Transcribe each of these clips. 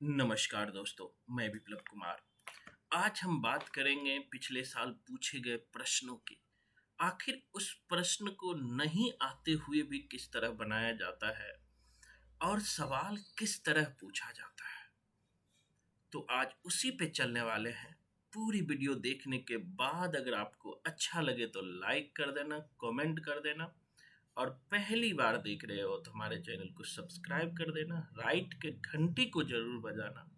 नमस्कार दोस्तों, मैं विप्लव कुमार। आज हम बात करेंगे पिछले साल पूछे गए प्रश्नों की। आखिर उस प्रश्न को नहीं आते हुए भी किस तरह बनाया जाता है और सवाल किस तरह पूछा जाता है। तो आज उसी पे चलने वाले हैं। पूरी वीडियो देखने के बाद अगर आपको अच्छा लगे तो लाइक कर देना, कमेंट कर देना और पहली बार देख रहे हो तो हमारे चैनल को सब्सक्राइब कर देना, राइट के घंटी को जरूर बजाना,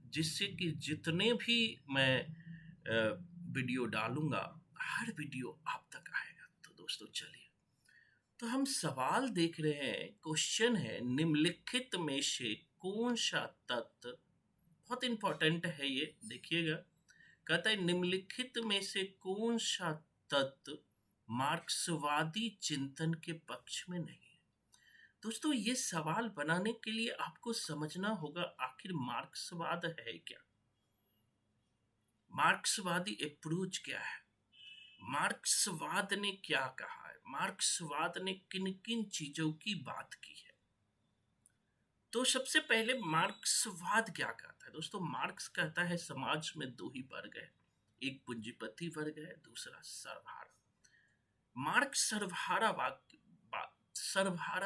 जिससे कि जितने भी मैं वीडियो डालूंगा हर वीडियो आप तक आएगा। तो दोस्तों चलिए, तो हम सवाल देख रहे हैं। क्वेश्चन है, निम्नलिखित में से कौन सा तत्व, बहुत इंपॉर्टेंट है ये, देखिएगा। कहता है निम्नलिखित में से कौन सा तत्व मार्क्सवादी चिंतन के पक्ष में नहीं है। दोस्तों, ये सवाल बनाने के लिए आपको समझना होगा आखिर मार्क्सवाद है क्या, मार्क्सवादी अप्रोच क्या है, मार्क्सवाद ने क्या कहा है, मार्क्सवाद ने किन किन चीजों की बात की है। तो सबसे पहले मार्क्सवाद क्या कहता है। दोस्तों, मार्क्स कहता है समाज में दो ही वर्ग है, एक पूंजीपति वर्ग है, दूसरा सर्वहारा। मार्क्स सर्वहारा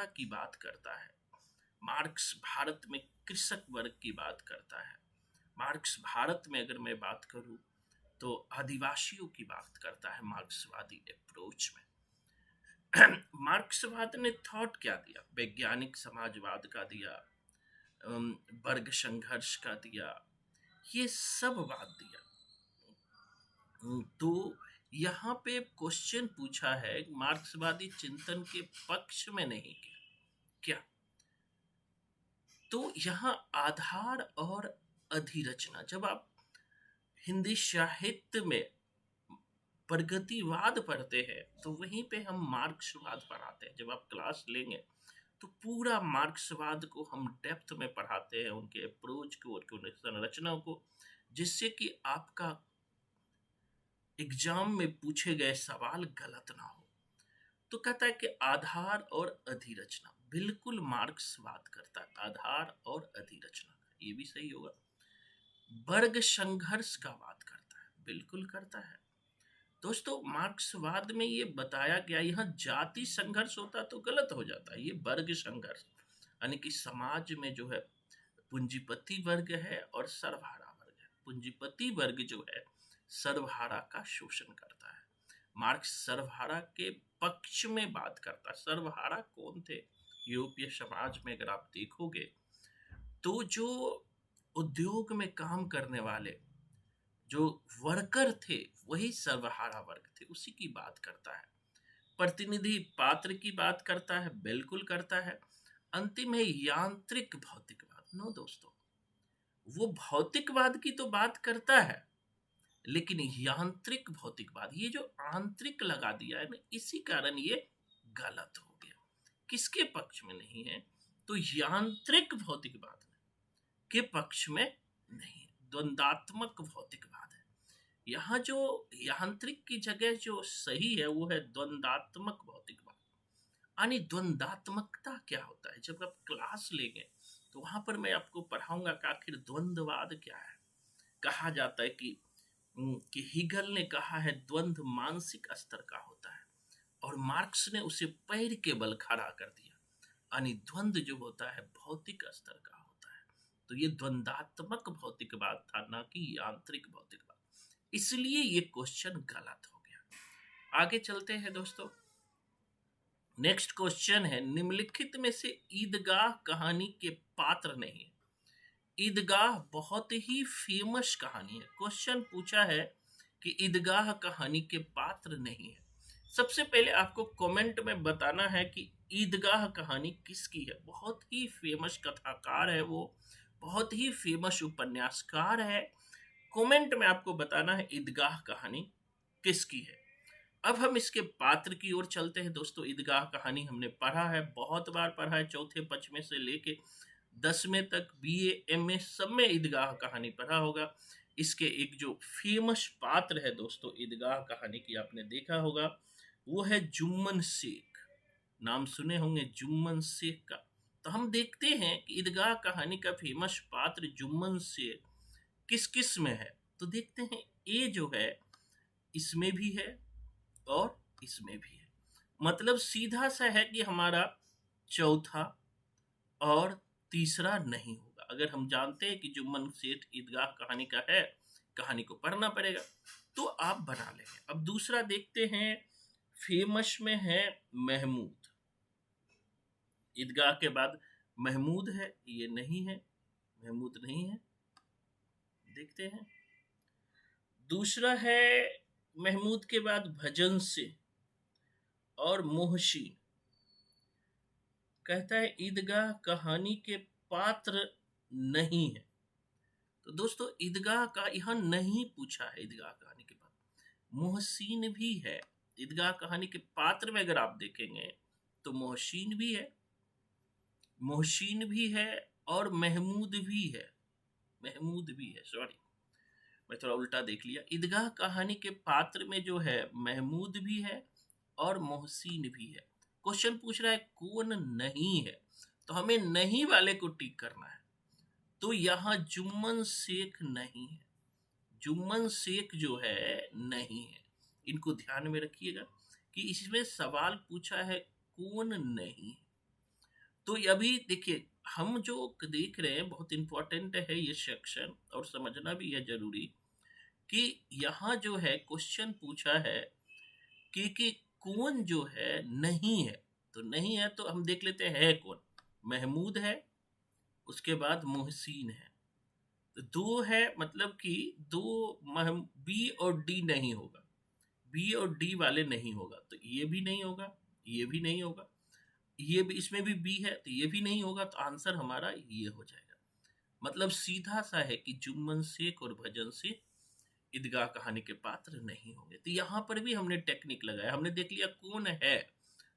की बात करता है। मार्क्स भारत में कृषक वर्ग की बात करता है। मार्क्स भारत में अगर मैं बात करूं तो आदिवासियों की बात करता है मार्क्सवादी अप्रोच में। मार्क्सवाद ने थॉट क्या दिया, वैज्ञानिक समाजवाद का दिया, वर्ग संघर्ष का दिया, ये सब बात दिया। तो यहाँ पे क्वेश्चन पूछा है मार्क्सवादी चिंतन के पक्ष में नहीं क्या। तो यहाँ आधार और अधिरचना, जब आप हिंदी साहित्य में प्रगतिवाद पढ़ते हैं तो वहीं पे हम मार्क्सवाद पढ़ाते हैं। जब आप क्लास लेंगे तो पूरा मार्क्सवाद को हम डेप्थ में पढ़ाते हैं, उनके अप्रोच को, उनके संरचना को, जिससे कि आपका एग्जाम में पूछे गए सवाल गलत ना हो। तो कहता है कि आधार और अधिरचना, बिल्कुल मार्क्सवाद करता है आधार और अधिरचना, ये भी सही होगा। वर्ग संघर्ष का बात करता है, बिल्कुल करता है। दोस्तों, मार्क्सवाद में ये बताया गया, यहाँ जाति संघर्ष होता तो गलत हो जाता है, ये वर्ग संघर्ष, यानी कि समाज में जो है पूंजीपति वर्ग है और सर्वहारा वर्ग है। पूंजीपति वर्ग जो है सर्वहारा का शोषण करता है। मार्क्स सर्वहारा के पक्ष में बात करता है। सर्वहारा कौन थे यूरोपीय समाज में, अगर आप देखोगे तो जो उद्योग में काम करने वाले जो वर्कर थे वही सर्वहारा वर्ग थे, उसी की बात करता है। प्रतिनिधि पात्र की बात करता है, बिल्कुल करता है। अंतिम है यांत्रिक भौतिकवाद। नो दोस्तों, वो भौतिकवाद की तो बात करता है, लेकिन यांत्रिक भौतिकवाद, ये जो आंतरिक लगा दिया है ना, इसी कारण ये गलत हो गया। किसके पक्ष में नहीं है, तो यांत्रिक भौतिकवाद के पक्ष में नहीं है, द्वंद्वात्मक भौतिकवाद है। यहाँ जो यांत्रिक की जगह जो सही है वो है द्वंद्वात्मक भौतिकवाद। यानी द्वंद्वात्मकता क्या होता है, जब आप क्लास लेंगे तो वहां पर मैं आपको पढ़ाऊंगा कि आखिर द्वंद्ववाद क्या है। कहा जाता है कि हिगल ने कहा है द्वंद्व मानसिक स्तर का होता है, और मार्क्स ने उसे पैर के बल खड़ा कर दिया, यानी द्वंद्व जो होता है भौतिक स्तर का होता है। तो ये द्वंद्वात्मक भौतिकवाद था, ना कि यांत्रिक भौतिकवाद, इसलिए ये क्वेश्चन गलत हो गया। आगे चलते हैं दोस्तों। नेक्स्ट क्वेश्चन है, निम्नलिखित में से ईदगाह कहानी के पात्र नहीं है। ईदगाह बहुत ही फेमस कहानी है। क्वेश्चन पूछा है कि ईदगाह कहानी के पात्र नहीं है। सबसे पहले आपको कमेंट में बताना है कि ईदगाह कहानी किसकी है। बहुत ही फेमस कथाकार है वो, बहुत ही फेमस उपन्यासकार है। कमेंट में आपको बताना है ईदगाह कहानी किसकी है। अब हम इसके पात्र की ओर चलते हैं। दोस्तों, ईदगाह कहानी हमने पढ़ा है, बहुत बार पढ़ा है, चौथे पंचवें से लेके 10वें तक, BA MA सब में ईदगाह कहानी पढ़ा होगा। इसके एक जो फेमस पात्र है दोस्तों ईदगाह कहानी की, आपने देखा होगा, वो है जुम्मन शेख। नाम सुने होंगे जुम्मन शेख का। तो हम देखते हैं कि ईदगाह कहानी का फेमस पात्र जुम्मन से किस किस में है। तो देखते हैं ए जो है इसमें भी है और इसमें भी है। मतलब सीधा सा है कि हमारा चौथा और तीसरा नहीं होगा। अगर हम जानते हैं कि जुम्मन सेठ ईदगाह कहानी का है, कहानी को पढ़ना पड़ेगा, तो आप बना लेंगे। अब दूसरा देखते हैं, फेमस में है महमूद। ईदगाह के बाद महमूद है, ये नहीं है, महमूद नहीं है। देखते हैं, दूसरा है महमूद के बाद भजन से और मोहशीन। कहता है ईदगाह कहानी के पात्र नहीं है। तो दोस्तों ईदगाह का यहाँ नहीं पूछा है, ईदगाह कहानी के पात्र। मोहसीन भी है, ईदगाह कहानी के पात्र में अगर आप देखेंगे तो मोहसीन भी है, मोहसीन भी है और महमूद भी है, महमूद भी है। सॉरी, मैं थोड़ा उल्टा देख लिया। ईदगाह कहानी के पात्र में जो है महमूद भी है और मोहसीन भी है। क्वेश्चन पूछ रहा है कौन नहीं है, तो हमें नहीं वाले को टिक करना है। तो यहाँ जुम्मन शेख नहीं है, जुम्मन शेख जो है नहीं है। इनको ध्यान में रखिएगा कि इसमें सवाल पूछा है कौन नहीं है। तो अभी देखिए, हम जो देख रहे हैं बहुत इंपॉर्टेंट है ये सेक्शन, और समझना भी है जरूरी कि यहाँ जो है क्वेश्चन पूछा है कि कौन जो है नहीं है। तो नहीं है तो हम देख लेते हैं कौन। महमूद है, उसके बाद मोहसीन है। तो दो है, मतलब कि दो बी और डी नहीं होगा, बी और डी वाले नहीं होगा। तो ये भी नहीं होगा, ये भी नहीं होगा, ये भी, इसमें भी बी है तो ये भी नहीं होगा। तो आंसर हमारा ये हो जाएगा। मतलब सीधा सा है कि जुम्मन शेख और भजन से ईदगाह कहानी के पात्र नहीं होंगे। तो यहाँ पर भी हमने टेक्निक लगाया, हमने देख लिया कौन है,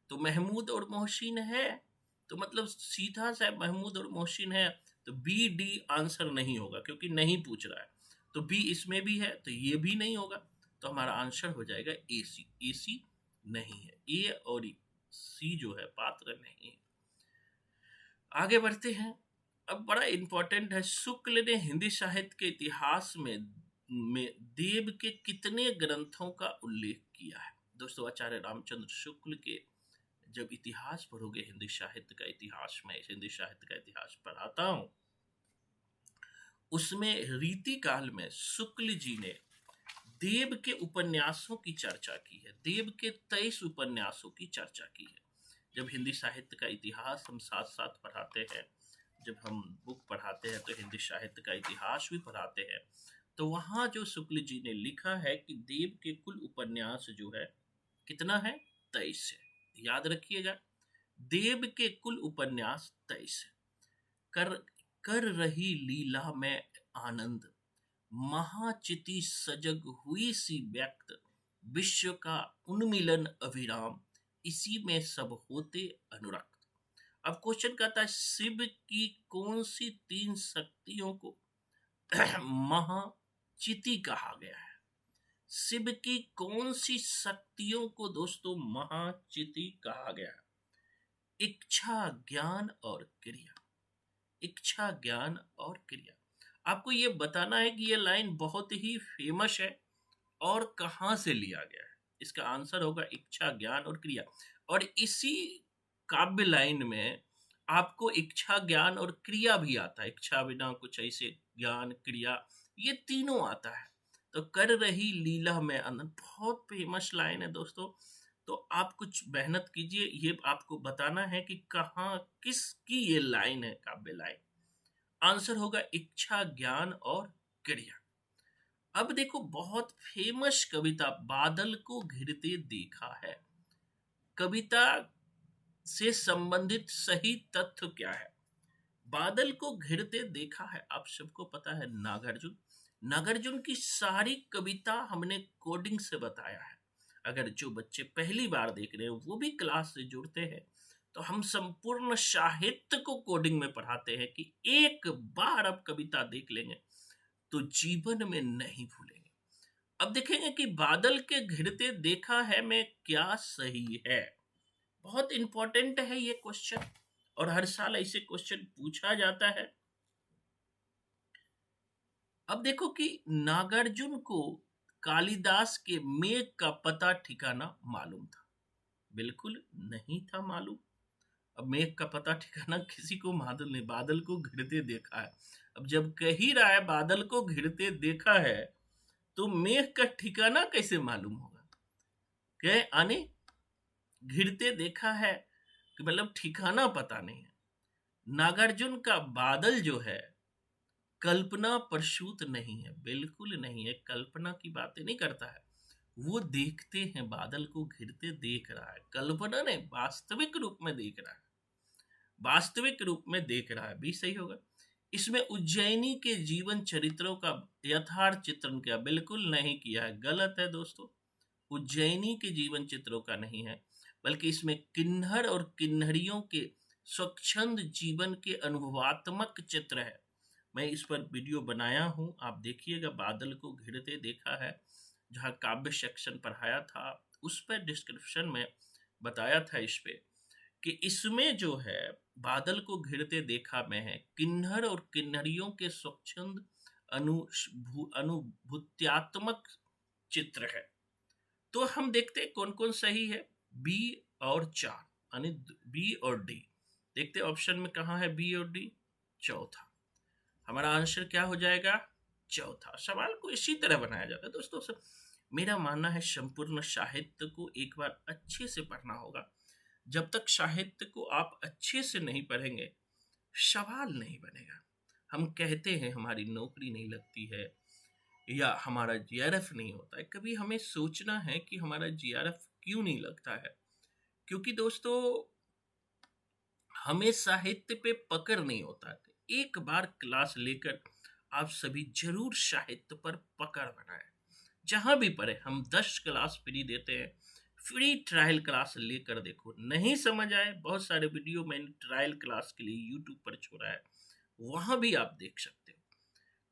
तो महमूद और मोहसिन है। तो मतलब सीधा सा महमूद और मोहसिन है, तो बी डी आंसर नहीं होगा क्योंकि नहीं पूछ रहा है। तो बी इसमें भी है तो ये भी नहीं होगा। तो हमारा आंसर हो जाएगा ए सी। ए सी नहीं है, ए और सी जो है पात्र नहीं है। आगे बढ़ते हैं। अब बड़ा इंपॉर्टेंट है, शुक्ल ने हिंदी साहित्य के इतिहास में देव के कितने ग्रंथों का उल्लेख किया है। दोस्तों आचार्य रामचंद्र शुक्ल के जब इतिहास पढ़ोगे, हिंदी साहित्य का इतिहास, में हिंदी साहित्य का इतिहास पढ़ाता हूं, उसमें रीति काल में शुक्ल जी ने देव के उपन्यासों की चर्चा की है। देव के 23 उपन्यासों की चर्चा की है। जब हिंदी साहित्य का इतिहास हम साथ साथ पढ़ाते हैं, जब हम बुक पढ़ाते हैं तो हिंदी साहित्य का इतिहास भी पढ़ाते हैं, तो वहां जो शुक्ल जी ने लिखा है कि देव के कुल उपन्यास जो है कितना है, 23 है। याद रखिएगा, देव के कुल उपन्यास 23 है। कर कर रही लीला में आनंद, महाचिति सजग हुई सी व्यक्त, विश्व का उन्मिलन अविराम, इसी में सब होते अनुरक्त। अब क्वेश्चन कहता है शिव की कौन सी 3 शक्तियों को महाचिति कहा गया है। शिव की कौन सी शक्तियों को दोस्तों महाचिति कहा गया है। इच्छा, ज्ञान और क्रिया, इच्छा, ज्ञान और क्रिया। आपको ये बताना है कि ये लाइन बहुत ही फेमस है और कहां से लिया गया है। इसका आंसर होगा इच्छा, ज्ञान और क्रिया। और इसी काव्य लाइन में आपको इच्छा, ज्ञान और क्रिया भी आता है। इच्छा बिना कुछ ऐसे, ज्ञान, क्रिया, ये तीनों आता है। तो कर रही लीला में आनंद बहुत फेमस लाइन है दोस्तों। तो आप कुछ मेहनत कीजिए, ये आपको बताना है कि कहाँ किसकी ये लाइन है, काव्य लाइन। आंसर होगा इच्छा, ज्ञान और क्रिया। अब देखो, बहुत फेमस कविता बादल को घिरते देखा है, कविता से संबंधित सही तथ्य क्या है। बादल को घिरते देखा है, आप सबको पता है, नागार्जुन। नागार्जुन की सारी कविता हमने कोडिंग से बताया है। अगर जो बच्चे पहली बार देख रहे हैं वो भी क्लास से जुड़ते हैं, तो हम संपूर्ण साहित्य को कोडिंग में पढ़ाते हैं कि एक बार आप कविता देख लेंगे तो जीवन में नहीं भूलेंगे। अब देखेंगे कि बादल के घिरते देखा है में क्या सही है। बहुत इंपॉर्टेंट है ये क्वेश्चन, और हर साल ऐसे क्वेश्चन पूछा जाता है। अब देखो कि नागार्जुन को कालिदास के मेघ का पता ठिकाना मालूम था? बिल्कुल नहीं था मालूम। अब मेघ का पता ठिकाना किसी को मालूम नहीं, बादल को घिरते देखा है। अब जब कह ही रहा है बादल को घिरते देखा है, तो मेघ का ठिकाना कैसे मालूम होगा? कह आने घिरते देखा है कि मतलब ठिकाना पता नहीं है। नागार्जुन का बादल जो है कल्पना प्रसूत नहीं है, बिल्कुल नहीं है, कल्पना की बातें नहीं करता है। वो देखते हैं, बादल को घिरते देख रहा है, कल्पना नहीं, वास्तविक रूप में देख रहा है, वास्तविक रूप में देख रहा है, भी सही होगा। इसमें उज्जैनी के जीवन चरित्रों का यथार्थ चित्रण किया? बिल्कुल नहीं किया है, गलत है दोस्तों। उज्जैनी के जीवन चित्रों का नहीं है, बल्कि इसमें किन्नर और किन्नरियों के स्वच्छंद जीवन के अनुभवात्मक चित्र है। मैं इस पर वीडियो बनाया हूं, आप देखिएगा। बादल को घिरते देखा है, जहां काव्य सेक्शन पढ़ाया था, उस पर डिस्क्रिप्शन में बताया था इस पे कि इसमें जो है बादल को घिरते देखा में है किन्नर और किन्नरियों के स्वच्छंद अनुभूत्यात्मक चित्र है। तो हम देखते हैं कौन कौन सही है। बी और 4, यानी बी और डी। देखते ऑप्शन में कहाँ है बी और डी? चौथा। हमारा आंसर क्या हो जाएगा? चौथा। सवाल को इसी तरह बनाया जाता है दोस्तों। सब मेरा मानना है संपूर्ण साहित्य को एक बार अच्छे से पढ़ना होगा। जब तक साहित्य को आप अच्छे से नहीं पढ़ेंगे, सवाल नहीं बनेगा। हम कहते हैं हमारी नौकरी नहीं लगती है या हमारा जीआरएफ नहीं होता है। कभी हमें सोचना है कि हमारा जीआरएफ क्यों नहीं लगता है? क्योंकि दोस्तों हमें साहित्य पे पकड़ नहीं होता है। एक बार क्लास लेकर आप सभी जरूर साहित्य पर पकड़ बनाएं। जहां भी पढ़े, हम 10 क्लास फ्री देते हैं, फ्री ट्रायल क्लास लेकर देखो। नहीं समझ आए, बहुत सारे वीडियो मैंने ट्रायल क्लास के लिए यूट्यूब पर छोड़ा है, वहां भी आप देख सकते हो।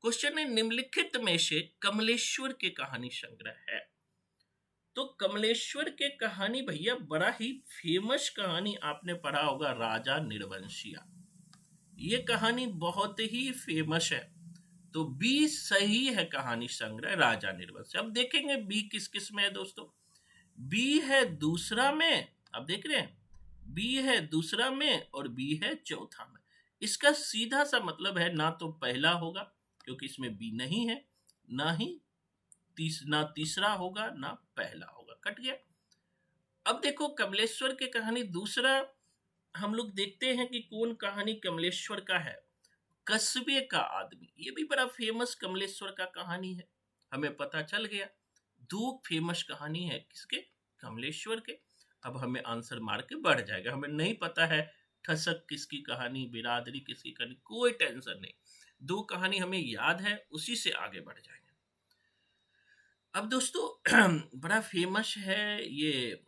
क्वेश्चन है निम्नलिखित में से कमलेश्वर के कहानी संग्रह है? तो कमलेश्वर के कहानी भैया बड़ा ही फेमस कहानी आपने पढ़ा होगा, राजा निर्वंशिया। ये कहानी बहुत ही फेमस है। तो बी सही है, कहानी संग्रह राजा निर्वंशिया। अब देखेंगे बी किस किस में है दोस्तों। बी है दूसरा में, अब देख रहे हैं, बी है दूसरा में और बी है चौथा में। इसका सीधा सा मतलब है ना तो पहला होगा, क्योंकि इसमें बी नहीं है, ना ही ना तीसरा होगा ना पहला होगा, कट गया। अब देखो कमलेश्वर की कहानी दूसरा, हम लोग देखते हैं कि कौन कहानी कमलेश्वर का है। कस्बे का आदमी, ये भी बड़ा फेमस कमलेश्वर का कहानी है, हमें पता चल गया। 2 फेमस कहानी है किसके? कमलेश्वर के। अब हमें आंसर मार के बढ़ जाएगा। हमें नहीं पता है ठसक किसकी कहानी, बिरादरी किसकी कहानी, कोई टेंशन नहीं। 2 कहानी हमें याद है, उसी से आगे बढ़ जाएंगे। अब दोस्तों बड़ा फेमस है ये,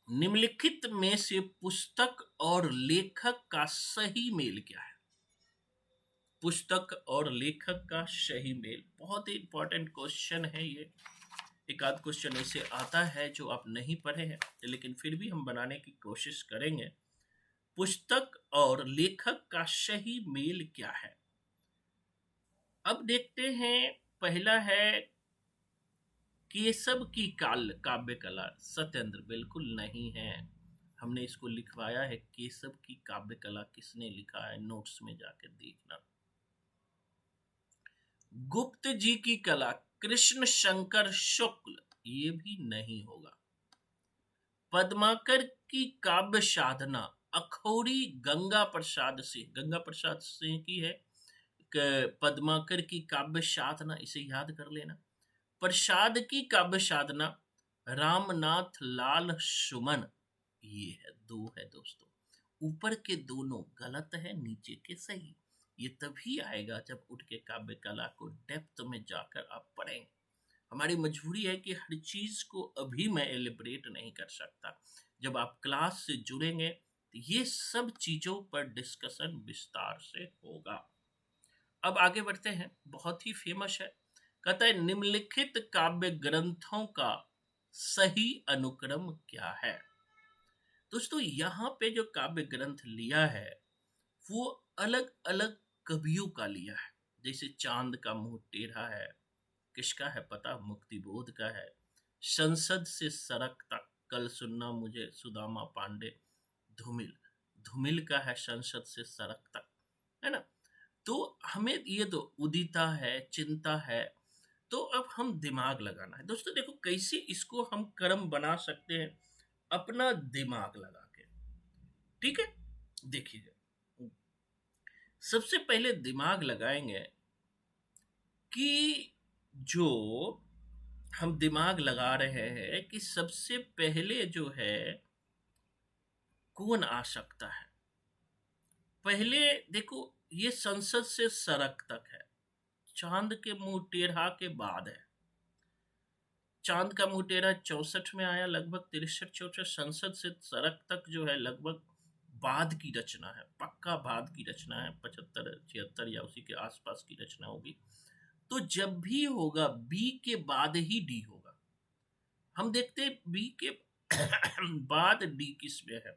निम्नलिखित में से पुस्तक और लेखक का सही मेल क्या है? पुस्तक और लेखक का सही मेल, बहुत ही इंपॉर्टेंट क्वेश्चन है ये। एक आध क्वेश्चन ऐसे आता है जो आप नहीं पढ़े हैं, लेकिन फिर भी हम बनाने की कोशिश करेंगे। पुस्तक और लेखक का सही मेल क्या है? अब देखते हैं, पहला है केशव की काव्य कला। सत्येंद्र, बिल्कुल नहीं है। हमने इसको लिखवाया है, केशव की काव्य कला किसने लिखा है, नोट्स में जाकर देखना। गुप्त जी की कला, कृष्ण शंकर शुक्ल, ये भी नहीं होगा। पद्माकर की काव्य साधना, अखौरी गंगा प्रसाद सिंह की है। पद्माकर की काव्य साधना, इसे याद कर लेना। प्रसाद की काव्य साधना, रामनाथ लाल सुमन। ये है 2 है दोस्तों। ऊपर के दोनों गलत है, नीचे के सही। ये तभी आएगा जब उठ के काव्य कला को डेप्थ में जाकर आप पढ़ेंगे। हमारी मजबूरी है कि हर चीज को अभी मैं एलिब्रेट नहीं कर सकता। जब आप क्लास से जुड़ेंगे तो ये सब चीजों पर डिस्कशन विस्तार से होगा। अब आगे बढ़ते हैं, बहुत ही फेमस है। कहता है निम्नलिखित काव्य ग्रंथों का सही अनुक्रम क्या है? दोस्तों यहाँ पे जो काव्य ग्रंथ लिया है वो अलग अलग कवियों का लिया है। जैसे चांद का मुंह टेढ़ा है, किसका है पता, मुक्ति बोध का है। संसद से सड़क तक कल सुनना मुझे सुदामा पांडे, धूमिल, धूमिल का है संसद से सड़क तक, है ना। तो हमें ये तो उदिता है, चिंता है। तो अब हम दिमाग लगाना है दोस्तों। देखो कैसे इसको हम कर्म बना सकते हैं, अपना दिमाग लगा के। ठीक है, देखिए सबसे पहले दिमाग लगाएंगे कि जो हम दिमाग लगा रहे हैं कि सबसे पहले जो है कौन आ सकता है। पहले देखो, ये संसद से सड़क तक है, चांद के मुंह टेढ़ा के बाद है। चांद का मुंह टेढ़ा 64 में आया, लगभग 63-64। संसद से सड़क तक जो है लगभग बाद की रचना है, पक्का बाद की रचना है, 75-76 या उसी के आसपास की रचना होगी। तो जब भी होगा बी के बाद ही डी होगा। हम देखते हैं बी के बाद डी किस में है,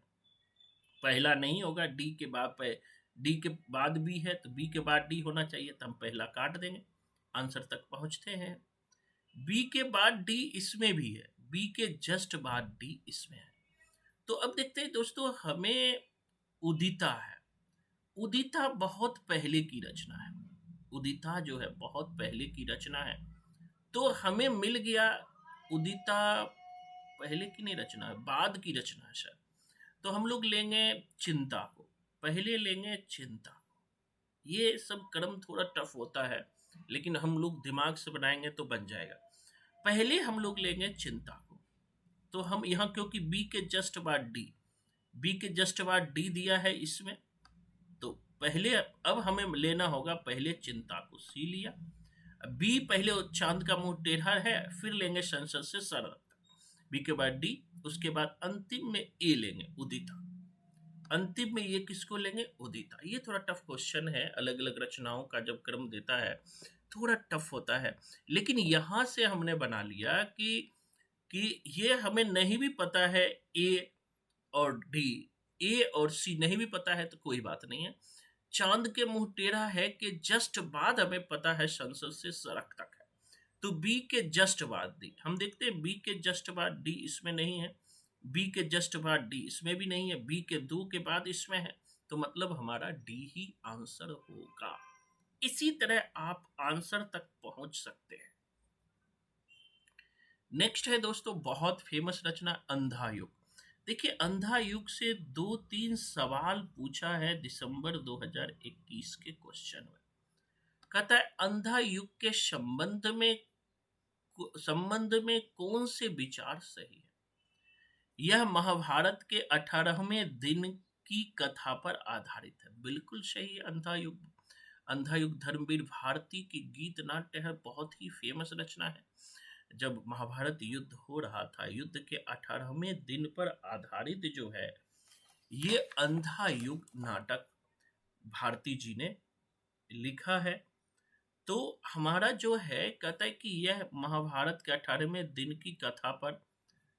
पहला नहीं होगा। डी के बाद डी के बाद बी है तो बी के बाद डी होना चाहिए, तो हम पहला काट देंगे, आंसर तक पहुंचते हैं। बी के बाद डी इसमें भी है, बी के जस्ट बाद डी इसमें है। तो अब देखते हैं दोस्तों, हमें उदिता है। उदिता बहुत पहले की रचना है, उदिता जो है बहुत पहले की रचना है। तो हमें मिल गया उदिता पहले की नहीं रचना है, बाद की रचना है शायद। तो हम लोग लेंगे चिंता को, पहले लेंगे चिंता को। ये सब क्रम थोड़ा टफ होता है, लेकिन हम लोग दिमाग से बनाएंगे तो बन जाएगा। पहले हम लोग लेंगे चिंता को। तो हम यहाँ क्योंकि बी के जस्ट बाद डी, बी के जस्ट बाद डी दिया है इसमें, तो पहले अब हमें लेना होगा पहले चिंता को, सी लिया। बी पहले चांद का मुंह टेढ़ा है, फिर लेंगे संसद से सड़क तक, बी के बाद डी, उसके बाद अंतिम में ए लेंगे उदिता। अंतिम में ये किसको लेंगे, उदिता। ये थोड़ा टफ क्वेश्चन है, अलग अलग रचनाओं का जब क्रम देता है थोड़ा टफ होता है। लेकिन यहां से हमने बना लिया कि ये हमें नहीं भी पता है ए और डी, ए और सी नहीं भी पता है तो कोई बात नहीं है। चांद के मुंह टेढ़ा है कि जस्ट बाद हमें पता है संसद से सड़क तक है, तो बी के जस्ट बाद डी। हम देखते हैं बी के जस्ट बाद डी इसमें नहीं है, बी के जस्ट बाद डी इसमें भी नहीं है, बी के दो के बाद इसमें है, तो मतलब हमारा डी ही आंसर होगा। इसी तरह आप आंसर तक पहुंच सकते हैं। नेक्स्ट है दोस्तों बहुत फेमस रचना अंधा युग। देखिए अंधा युग से 2-3 सवाल पूछा है दिसंबर 2021 के क्वेश्चन में। कहता है अंधा युग के संबंध में कौन से विचार सही है। यह महाभारत के 18वें दिन की कथा पर आधारित है। बिल्कुल सही है। अंधा युग धर्मवीर भारती की गीत नाट्य है, बहुत ही फेमस रचना है। जब महाभारत युद्ध हो रहा था, युद्ध के 18वें दिन पर आधारित जो है ये अंधा युग नाटक भारती जी ने लिखा है। तो हमारा जो है कहता है कि यह महाभारत के 18वें दिन की कथा पर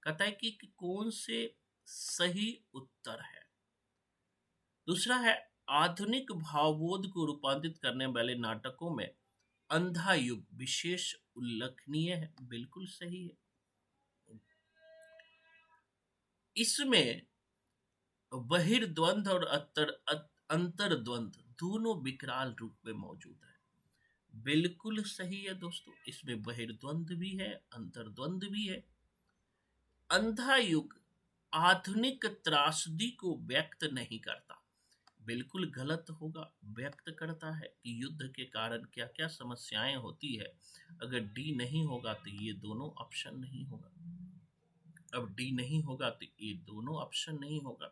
कहता है कि कौन से सही उत्तर है। दूसरा है आधुनिक भावबोध को रूपांतरित करने वाले नाटकों में अंधा युग विशेष उल्लेखनीय है। बिल्कुल सही है। इसमें बहिर्द्वंद और अंतर्द्वंद दोनों विकराल रूप में मौजूद है। बिल्कुल सही है दोस्तों, इसमें बहिर्द्वंद भी है, अंतर्द्वंद भी है। अंधा युग आधुनिक त्रासदी को व्यक्त नहीं करता। बिल्कुल गलत होगा, व्यक्त करता है कि युद्ध के कारण क्या क्या समस्याएं होती है। अगर डी नहीं होगा तो ये दोनों ऑप्शन नहीं होगा, अब डी नहीं होगा तो ये दोनों ऑप्शन नहीं होगा।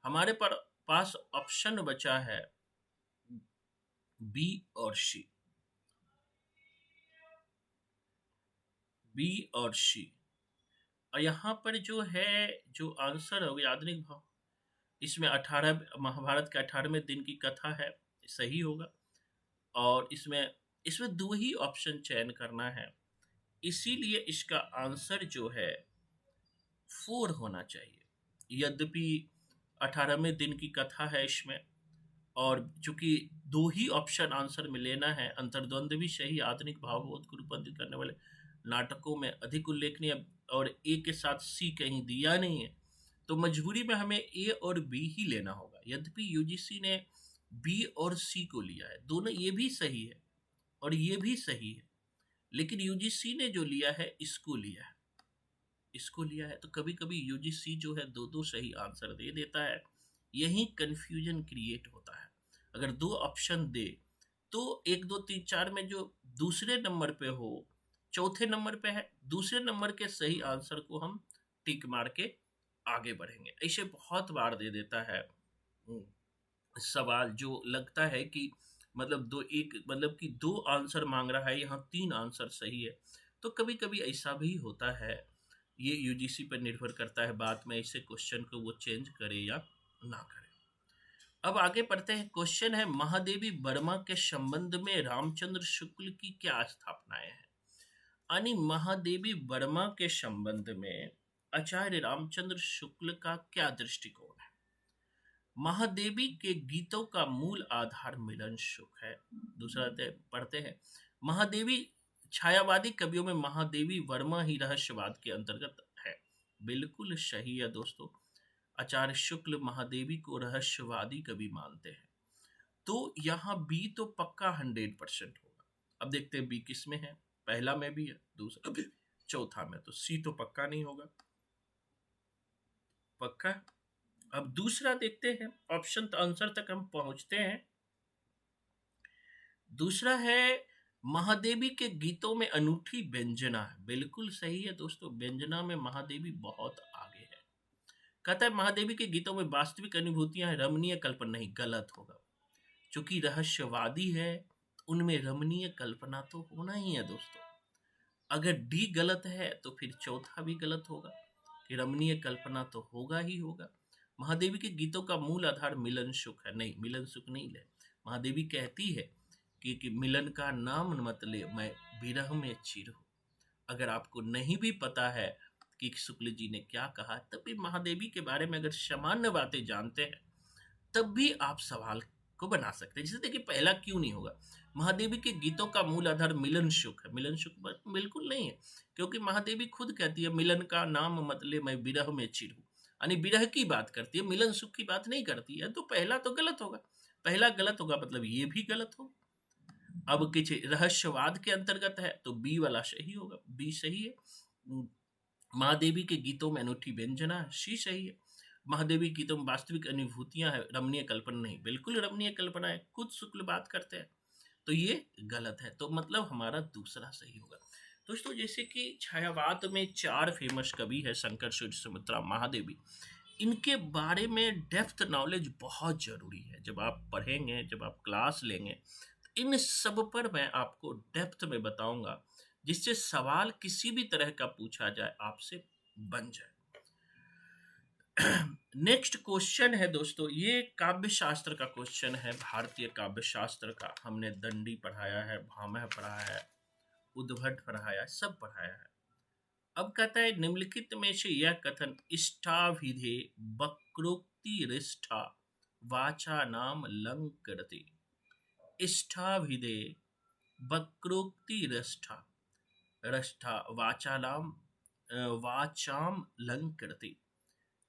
हमारे पास ऑप्शन बचा है बी और सी, बी और सी। और यहाँ पर जो है जो आंसर होगा आधुनिक भाव, इसमें 18 महाभारत के 18वें दिन की कथा है, सही होगा। और इसमें दो ही ऑप्शन चयन करना है, इसीलिए इसका आंसर जो है 4 होना चाहिए। यद्यपि 18वें दिन की कथा है इसमें, और चूंकि दो ही ऑप्शन आंसर में लेना है, अंतर्द्वंद भी सही, आधुनिक भावबोध को रूपांतरित करने वाले नाटकों में अधिक उल्लेखनीय, और ए के साथ सी कहीं दिया नहीं है, तो मजबूरी में हमें ए और बी ही लेना होगा। यद्यपि यूजीसी ने बी और सी को लिया है, दोनों ये भी सही है और ये भी सही है, लेकिन यूजीसी ने जो लिया है इसको लिया है, इसको लिया है। तो कभी कभी यूजीसी जो है दो दो सही आंसर दे देता है, यही कंफ्यूजन क्रिएट होता है। अगर दो ऑप्शन दे तो 1 2 3 4 में जो दूसरे नंबर पे हो, चौथे नंबर पे है, दूसरे नंबर के सही आंसर को हम टिक मार के आगे बढ़ेंगे। ऐसे बहुत बार दे देता है सवाल जो लगता है कि मतलब दो एक मतलब कि दो आंसर मांग रहा है, यहाँ 3 आंसर सही है। तो कभी कभी ऐसा भी होता है, ये यूजीसी पर निर्भर करता है बाद में ऐसे क्वेश्चन को वो चेंज करे या ना करे। अब आगे पढ़ते हैं। क्वेश्चन है, महादेवी वर्मा के संबंध में रामचंद्र शुक्ल की क्या स्थापनाएं हैं? यानी महादेवी वर्मा के संबंध में आचार्य रामचंद्र शुक्ल का क्या दृष्टिकोण है? महादेवी के गीतों का मूल आधार मिलन सुख है। दूसरा पढ़ते हैं, महादेवी छायावादी कवियों में महादेवी वर्मा ही रहस्यवाद के अंतर्गत है। बिल्कुल सही है दोस्तों, आचार्य शुक्ल महादेवी को रहस्यवादी कवि मानते हैं। तो यहाँ बी तो पक्का 100% होगा। अब देखते हैं बी किस में है, पहला में भी है, दूसरा भी, चौथा में, तो सी तो पक्का नहीं होगा, पक्का। अब दूसरा देखते हैं, ऑप्शन आंसर तक हम पहुंचते हैं। दूसरा है, महादेवी के गीतों में अनूठी व्यंजना है। बिल्कुल सही है दोस्तों, व्यंजना में महादेवी बहुत आगे है। कहता है महादेवी के गीतों में वास्तविक अनुभूतियां हैं, रमणीय कल्पना नहीं। गलत होगा, चूंकि रहस्यवादी है, उनमें रमणीय कल्पना तो होना ही है दोस्तों। अगर डी गलत है तो फिर चौथा भी गलत होगा कि रमणीय कल्पना तो होगा ही होगा। महादेवी के गीतों का मूल आधार मिलन सुख है। नहीं, मिलन सुख नहीं ले। महादेवी कहती है कि मिलन का नाम मत ले, मैं विरह में चिर हूं। अगर आपको नहीं भी पता है कि शुक्ल जी ने क्या कहा, तब भी महादेवी के बारे में अगर सामान्य बातें जानते हैं, तब भी आप सवाल को बना सकते हैं। जैसे देखिए, पहला क्यों नहीं होगा? महादेवी के गीतों का मूल आधार मिलन सुख है। मिलन सुख बिल्कुल नहीं है, क्योंकि महादेवी खुद कहती है मिलन का नाम मत ले, मैं विरह में चिर हूं, यानी विरह की बात करती है, मिलन सुख की बात नहीं करती है। तो पहला तो गलत होगा, पहला गलत होगा, मतलब ये भी गलत होगा। अब किस रहस्यवाद के अंतर्गत है तो बी वाला सही होगा, बी सही है। महादेवी के गीतों में अनूठी व्यंजना है, सी सही है। महादेवी के गीतों में वास्तविक अनुभूतियां है, रमणीय कल्पना नहीं। बिल्कुल रमणीय कल्पना है, खुद शुक्ल बात करते हैं, तो ये गलत है। तो मतलब हमारा दूसरा सही होगा। दोस्तों, जैसे कि छायावाद में 4 फेमस कवि है, शंकर, सूर्य, सुमित्रा, महादेवी। इनके बारे में डेप्थ नॉलेज बहुत जरूरी है। जब आप पढ़ेंगे, जब आप क्लास लेंगे, इन सब पर मैं आपको डेप्थ में बताऊंगा, जिससे सवाल किसी भी तरह का पूछा जाए आपसे बन जाए। नेक्स्ट क्वेश्चन है दोस्तों, ये काव्य शास्त्र का क्वेश्चन है, भारतीय काव्य शास्त्र का। हमने दंडी पढ़ाया है, भामह पढ़ाया है, उद्भट पढ़ाया है, सब पढ़ाया है। अब कहता है, निम्नलिखित में से यह कथन इष्टाभिधे वक्रोक्ति रिष्ठा वाचा नाम लंकरति। इष्टाभिधे वक्रोक्ति रिष्ठा रष्ठा वाचालाम वाचाम लंकरति।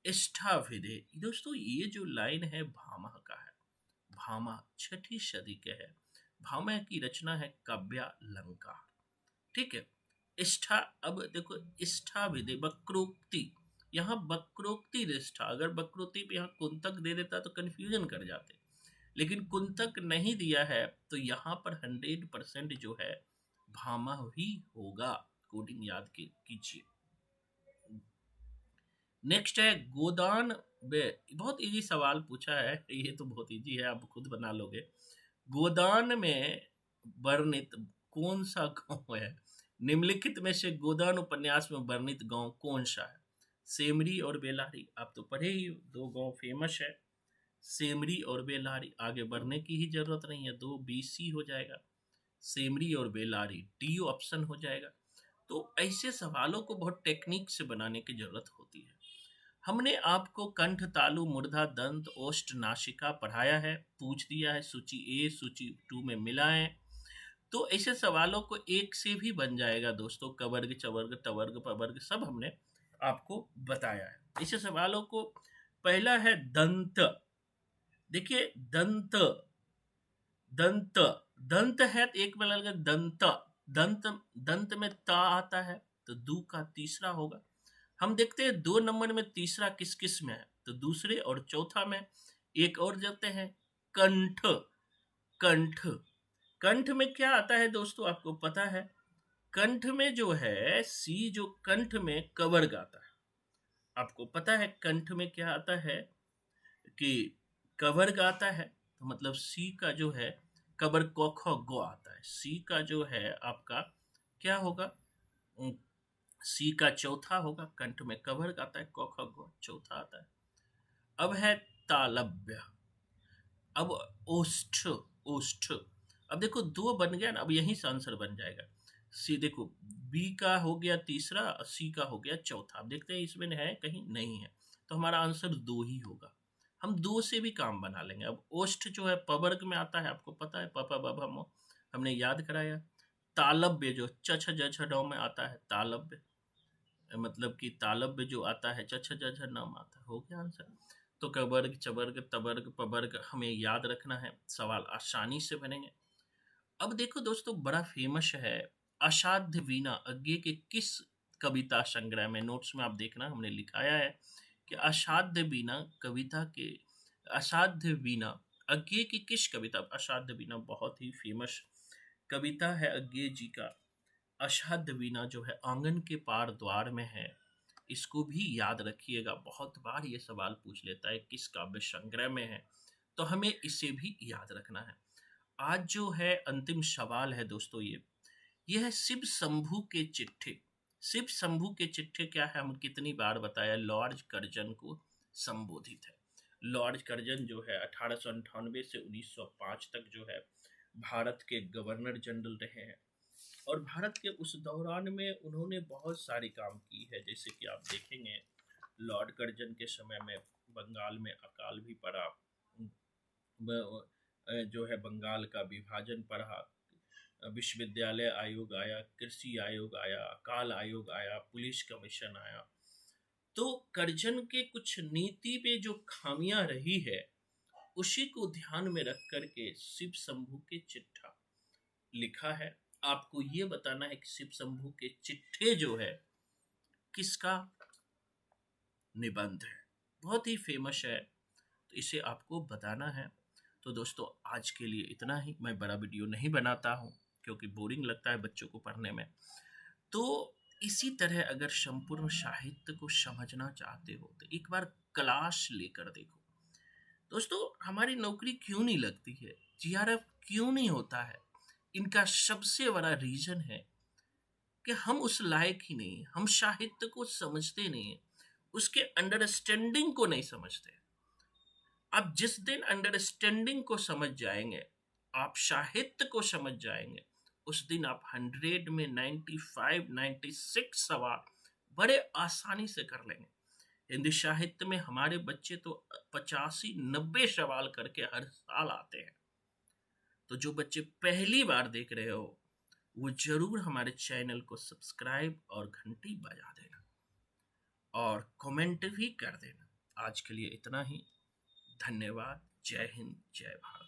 इष्टाभिधे, दोस्तों ये जो लाइन है भामह का है। भामा 6ठी सदी के है। भामह की रचना है काव्यालंकार, ठीक है। इष्ठा, अब देखो इष्टाभिधे वक्रोक्ति, यहाँ वक्रोक्ति रिष्ठा, अगर वक्रोक्ति पे यहाँ कुंतक दे देता तो कंफ्यूजन कर जाते, लेकिन कुंतक नहीं दिया है, तो यहाँ पर 100% जो है भामा ही होगा। कोडिंग याद कीजिए। नेक्स्ट है, गोदान बहुत इजी सवाल पूछा है, ये तो बहुत इजी है, आप खुद बना लोगे। गोदान में वर्णित कौन सा गांव है? निम्नलिखित में से गोदान उपन्यास में वर्णित गांव कौन सा है? सेमरी और बेलारी, आप तो पढ़े ही, 2 गांव फेमस है, सेमरी और बेलारी। आगे बढ़ने की ही जरूरत नहीं है, 2 BC हो जाएगा, सेमरी और बेलारी, डी ऑप्शन हो जाएगा। तो ऐसे सवालों को बहुत टेक्निक से बनाने की जरूरत होती है। हमने आपको कंठ, तालु, मूर्धा, दंत, ओष्ठ, नासिका पढ़ाया है, पूछ दिया है, सूची ए सूची 2 में मिलाएं। तो ऐसे सवालों को एक से भी बन जाएगा दोस्तों, कवर्ग, चवर्ग, टवर्ग, पवर्ग सब हमने आपको बताया है। ऐसे सवालों को पहला है दंत। देखिए दंत, दंत, दंत है तो एक में लगेगा दंत, दंत, दंत में ता आता है तो दू का तीसरा होगा। हम देखते हैं 2 नंबर में तीसरा किस किस में है, तो दूसरे और चौथा में। एक और जाते हैं कंठ, कंठ, कंठ में क्या आता है दोस्तों आपको पता है? कंठ में जो है सी, जो कंठ में कवर्ग आता है, आपको पता है कंठ में क्या आता है कि कवर्ग आता है, तो मतलब सी का जो है कवर्ग क ख ग आता है। सी का जो है आपका क्या होगा? सी का चौथा होगा, कंठ में कवर्ग आता है, क ख ग चौथा आता है। अब है तालव्य, अब ओष्ठ, ओष्ठ। अब देखो 2 बन गया ना, अब यहीं से आंसर बन जाएगा। सी देखो, बी का हो गया तीसरा, सी का हो गया चौथा। अब देखते हैं इसमें है कहीं नहीं है, तो हमारा आंसर 2 ही होगा। हम 2 से भी काम बना लेंगे। अब ओष्ठ जो है पवर्ग में आता है, आपको पता है, प प ब भ म, हमने याद कराया। तालव्य जो च छ ज छ ड में आता है, तालव्य, मतलब कि तालव्य जो आता है च छ ज झ न में आता है, हो गया आंसर। तो कवर्ग, चवर्ग, तवर्ग, पवर्ग हमें याद रखना है, सवाल आसानी से बनेंगे। अब देखो दोस्तों, बड़ा फेमस है असाध्य वीणा, अज्ञे के किस कविता संग्रह में? नोट्स में आप देखना, हमने लिखाया है कि असाध्य वीणा कविता के, असाध्य वीणा अज्ञे की किस कविता? असाध्य वीणा बहुत ही फेमस कविता है अज्ञे जी का। असाध्य वीणा जो है आंगन के पार द्वार में है, इसको भी याद रखिएगा, बहुत बार ये सवाल पूछ लेता है किस काव्य संग्रह में है, तो हमें इसे भी याद रखना है। आज जो है अंतिम सवाल है दोस्तों, ये है शिव शंभू के चिट्ठे। शिव शंभू के चिट्ठे क्या है, हम कितनी बार बताया, लॉर्ड कर्जन को संबोधित है। लॉर्ड कर्जन जो है 1898 से 1905 तक जो है भारत के गवर्नर जनरल रहे हैं, और भारत के उस दौरान में उन्होंने बहुत सारी काम की है। जैसे कि आप देखेंगे लॉर्ड कर्जन के समय में बंगाल में अकाल भी पड़ा, जो है बंगाल का विभाजन पड़ा, विश्वविद्यालय आयोग आया, कृषि आयोग आया, अकाल आयोग आया, पुलिस कमीशन आया। तो कर्जन के कुछ नीति पे जो खामियां रही है, उसी को ध्यान में रख करके शिव शंभू के चिट्ठा लिखा है। आपको ये बताना है कि शिव शंभू के चिट्ठे जो है किसका निबंध है, बहुत ही फेमस है, तो इसे आपको बताना है। तो दोस्तों आज के लिए इतना ही। मैं बड़ा वीडियो नहीं बनाता हूँ क्योंकि बोरिंग लगता है बच्चों को पढ़ने में। तो इसी तरह अगर संपूर्ण साहित्य को समझना चाहते हो तो एक बार क्लास लेकर देखो। दोस्तों हमारी नौकरी क्यों नहीं लगती है, जीआरएफ क्यों नहीं होता है, इनका सबसे बड़ा रीजन है कि हम उस लायक ही नहीं, हम साहित्य को समझते नहीं है, उसके अंडरस्टैंडिंग को नहीं समझते। आप जिस दिन अंडरस्टैंडिंग को समझ जाएंगे, आप साहित्य को समझ जाएंगे, उस दिन आप 100 में 95, 96 सवाल बड़े आसानी से कर लेंगे। हिंदी साहित्य में हमारे बच्चे तो 85-90 सवाल करके हर साल आते हैं। तो जो बच्चे पहली बार देख रहे हो वो जरूर हमारे चैनल को सब्सक्राइब और घंटी बजा देना और कमेंट भी कर देना। आज के लिए इतना ही। धन्यवाद। जय हिंद, जय भारत।